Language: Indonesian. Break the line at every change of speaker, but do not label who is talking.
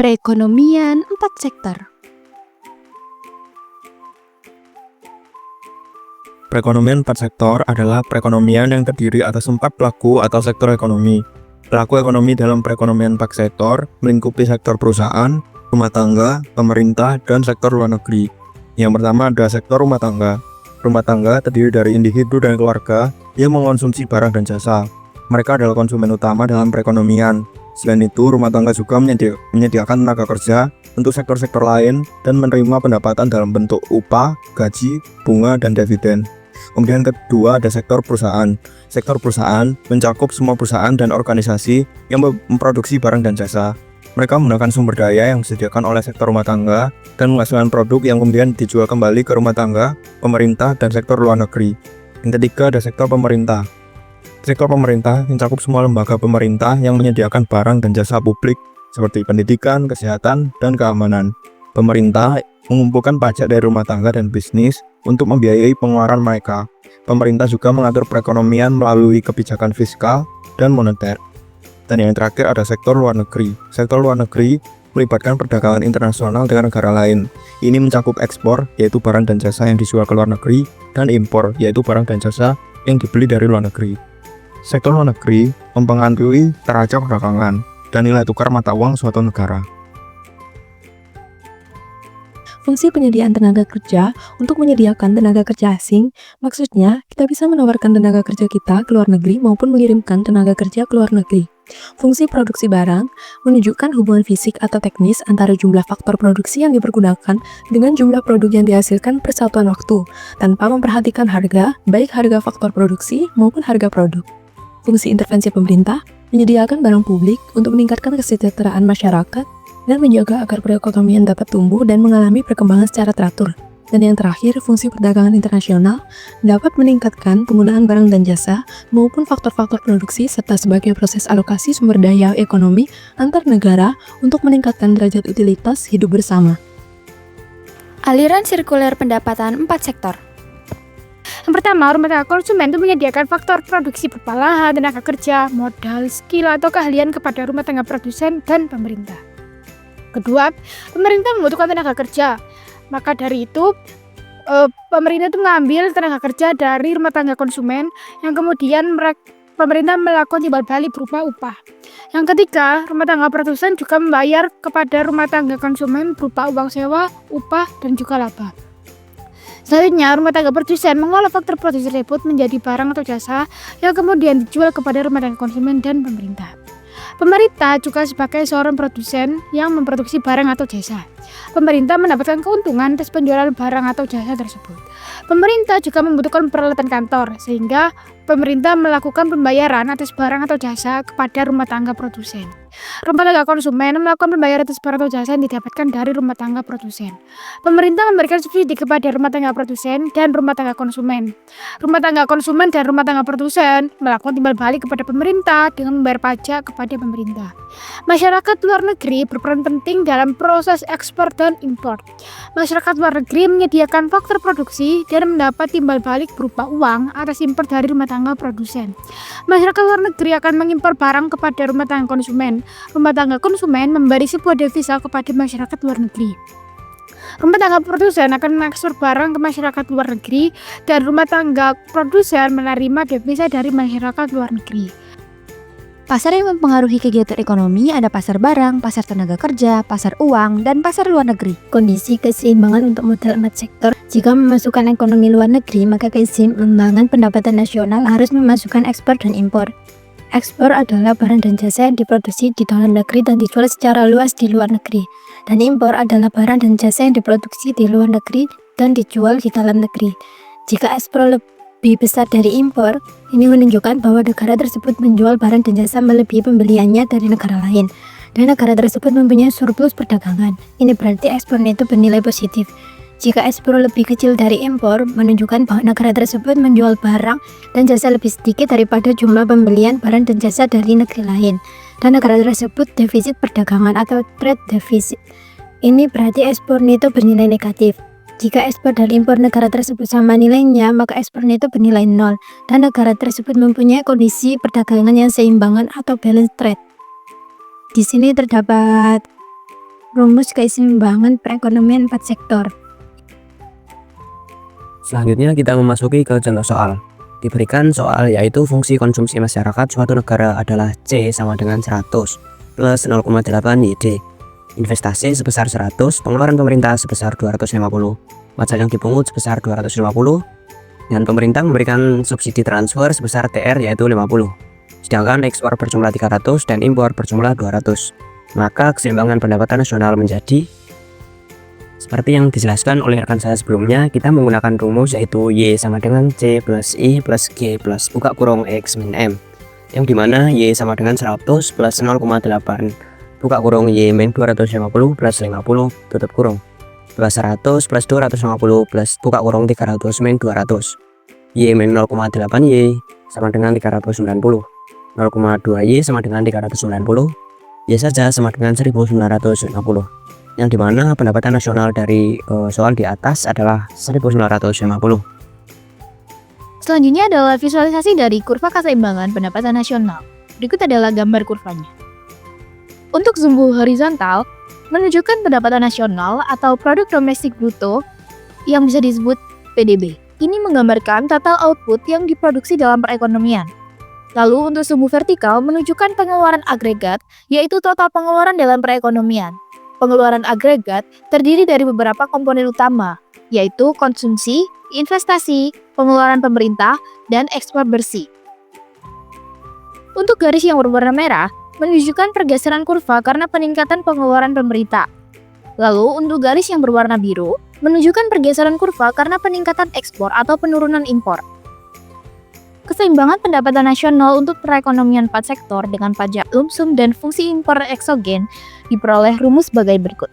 Perekonomian 4 sektor.
Perekonomian 4 sektor adalah perekonomian yang terdiri atas 4 pelaku atau sektor ekonomi. Pelaku ekonomi dalam perekonomian 4 sektor melingkupi sektor perusahaan, rumah tangga, pemerintah, dan sektor luar negeri. Yang pertama ada sektor rumah tangga. Rumah tangga terdiri dari individu dan keluarga yang mengonsumsi barang dan jasa. Mereka adalah konsumen utama dalam perekonomian. Selain itu, rumah tangga juga menyediakan tenaga kerja untuk sektor-sektor lain dan menerima pendapatan dalam bentuk upah, gaji, bunga, dan dividen. Kemudian kedua ada sektor perusahaan. Sektor perusahaan mencakup semua perusahaan dan organisasi yang memproduksi barang dan jasa. Mereka menggunakan sumber daya yang disediakan oleh sektor rumah tangga dan menghasilkan produk yang kemudian dijual kembali ke rumah tangga, pemerintah, dan sektor luar negeri. Yang ketiga ada sektor pemerintah. Sektor pemerintah mencakup semua lembaga pemerintah yang menyediakan barang dan jasa publik seperti pendidikan, kesehatan, dan keamanan. Pemerintah mengumpulkan pajak dari rumah tangga dan bisnis untuk membiayai pengeluaran mereka. Pemerintah juga mengatur perekonomian melalui kebijakan fiskal dan moneter. Dan yang terakhir ada sektor luar negeri. Sektor luar negeri melibatkan perdagangan internasional dengan negara lain. Ini mencakup ekspor, yaitu barang dan jasa yang dijual ke luar negeri, dan impor, yaitu barang dan jasa yang dibeli dari luar negeri. Sektor luar negeri mempengaruhi neraca perdagangan dan nilai tukar mata uang suatu negara.
Fungsi penyediaan tenaga kerja untuk menyediakan tenaga kerja asing, maksudnya kita bisa menawarkan tenaga kerja kita ke luar negeri maupun mengirimkan tenaga kerja ke luar negeri. Fungsi produksi barang menunjukkan hubungan fisik atau teknis antara jumlah faktor produksi yang dipergunakan dengan jumlah produk yang dihasilkan per satuan waktu, tanpa memperhatikan harga, baik harga faktor produksi maupun harga produk. Fungsi intervensi pemerintah menyediakan barang publik untuk meningkatkan kesejahteraan masyarakat dan menjaga agar perekonomian dapat tumbuh dan mengalami perkembangan secara teratur. Dan yang terakhir, fungsi perdagangan internasional dapat meningkatkan penggunaan barang dan jasa maupun faktor-faktor produksi serta sebagai proses alokasi sumber daya ekonomi antar negara untuk meningkatkan derajat utilitas hidup bersama.
Aliran sirkuler pendapatan 4 sektor. Yang pertama, rumah tangga konsumen itu menyediakan faktor produksi berupa lahan, tenaga kerja, modal, skill, atau keahlian kepada rumah tangga produsen dan pemerintah. Kedua, pemerintah membutuhkan tenaga kerja. Maka dari itu, pemerintah itu mengambil tenaga kerja dari rumah tangga konsumen yang kemudian pemerintah melakukan timbal balik berupa upah. Yang ketiga, rumah tangga produsen juga membayar kepada rumah tangga konsumen berupa uang sewa, upah, dan juga laba. Selanjutnya, rumah tangga produsen mengolah faktor produksi tersebut menjadi barang atau jasa yang kemudian dijual kepada rumah tangga konsumen dan pemerintah. Pemerintah juga sebagai seorang produsen yang memproduksi barang atau jasa. Pemerintah mendapatkan keuntungan atas penjualan barang atau jasa tersebut. Pemerintah juga membutuhkan peralatan kantor, sehingga pemerintah melakukan pembayaran atas barang atau jasa kepada rumah tangga produsen. Rumah tangga konsumen melakukan pembayaran atas barang atau jasa yang didapatkan dari rumah tangga produsen. Pemerintah memberikan subsidi kepada rumah tangga produsen dan rumah tangga konsumen. Rumah tangga konsumen dan rumah tangga produsen melakukan timbal balik kepada pemerintah dengan membayar pajak kepada pemerintah. Masyarakat luar negeri berperan penting dalam proses ekspor dan impor. Masyarakat luar negeri menyediakan faktor produksi dan mendapat timbal balik berupa uang atas impor dari rumah tangga produsen. Masyarakat luar negeri akan mengimpor barang kepada rumah tangga konsumen. Rumah tangga konsumen memberi sebuah devisa kepada masyarakat luar negeri. Rumah tangga produsen akan mengekspor barang ke masyarakat luar negeri dan rumah tangga produsen menerima devisa dari masyarakat luar negeri.
Pasar yang mempengaruhi kegiatan ekonomi ada pasar barang, pasar tenaga kerja, pasar uang, dan pasar luar negeri.
Kondisi keseimbangan untuk modal 4 sektor. Jika memasukkan ekonomi luar negeri, maka keseimbangan pendapatan nasional harus memasukkan ekspor dan impor. Ekspor adalah barang dan jasa yang diproduksi di dalam negeri dan dijual secara luas di luar negeri. Dan impor adalah barang dan jasa yang diproduksi di luar negeri dan dijual di dalam negeri. Jika ekspor lebih besar dari impor, ini menunjukkan bahwa negara tersebut menjual barang dan jasa melebihi pembeliannya dari negara lain. Dan negara tersebut mempunyai surplus perdagangan. Ini berarti ekspornya itu bernilai positif. Jika ekspor lebih kecil dari impor, menunjukkan bahwa negara tersebut menjual barang dan jasa lebih sedikit daripada jumlah pembelian barang dan jasa dari negeri lain. Dan negara tersebut defisit perdagangan atau trade deficit. Ini berarti ekspornya itu bernilai negatif. Jika ekspor dan impor negara tersebut sama nilainya, maka ekspornya itu bernilai 0. Dan negara tersebut mempunyai kondisi perdagangan yang seimbangan atau balance trade. Di sini terdapat rumus keseimbangan perekonomian 4 sektor.
Selanjutnya kita memasuki ke contoh soal. Diberikan soal yaitu fungsi konsumsi masyarakat suatu negara adalah C sama dengan 100 plus 0,8 YD. Investasi sebesar 100, pengeluaran pemerintah sebesar 250, pajak yang dipungut sebesar 250, dan pemerintah memberikan subsidi transfer sebesar TR yaitu 50. Sedangkan ekspor berjumlah 300 dan impor berjumlah 200. Maka keseimbangan pendapatan nasional menjadi seperti yang dijelaskan oleh rekan saya sebelumnya. Kita menggunakan rumus yaitu Y sama dengan C plus I plus G plus buka kurung X min M, yang dimana Y sama dengan 100 plus 0,8 buka kurung Y min 250 plus 50 tutup kurung plus 100 plus 250 plus buka kurung 300 min 200. Y min 0,8 Y sama dengan 390, 0,2 Y sama dengan 390, Y saja sama dengan 1950, yang dimana pendapatan nasional dari soal di atas adalah 1950.
Selanjutnya adalah visualisasi dari kurva keseimbangan pendapatan nasional. Berikut adalah gambar kurvanya. Untuk sumbu horizontal, menunjukkan pendapatan nasional atau produk domestik bruto yang bisa disebut PDB. Ini menggambarkan total output yang diproduksi dalam perekonomian. Lalu untuk sumbu vertikal menunjukkan pengeluaran agregat, yaitu total pengeluaran dalam perekonomian. Pengeluaran agregat terdiri dari beberapa komponen utama, yaitu konsumsi, investasi, pengeluaran pemerintah, dan ekspor bersih. Untuk garis yang berwarna merah, menunjukkan pergeseran kurva karena peningkatan pengeluaran pemerintah. Lalu untuk garis yang berwarna biru, menunjukkan pergeseran kurva karena peningkatan ekspor atau penurunan impor. Keseimbangan pendapatan nasional untuk perekonomian 4 sektor dengan pajak lumsum dan fungsi impor eksogen diperoleh rumus sebagai berikut.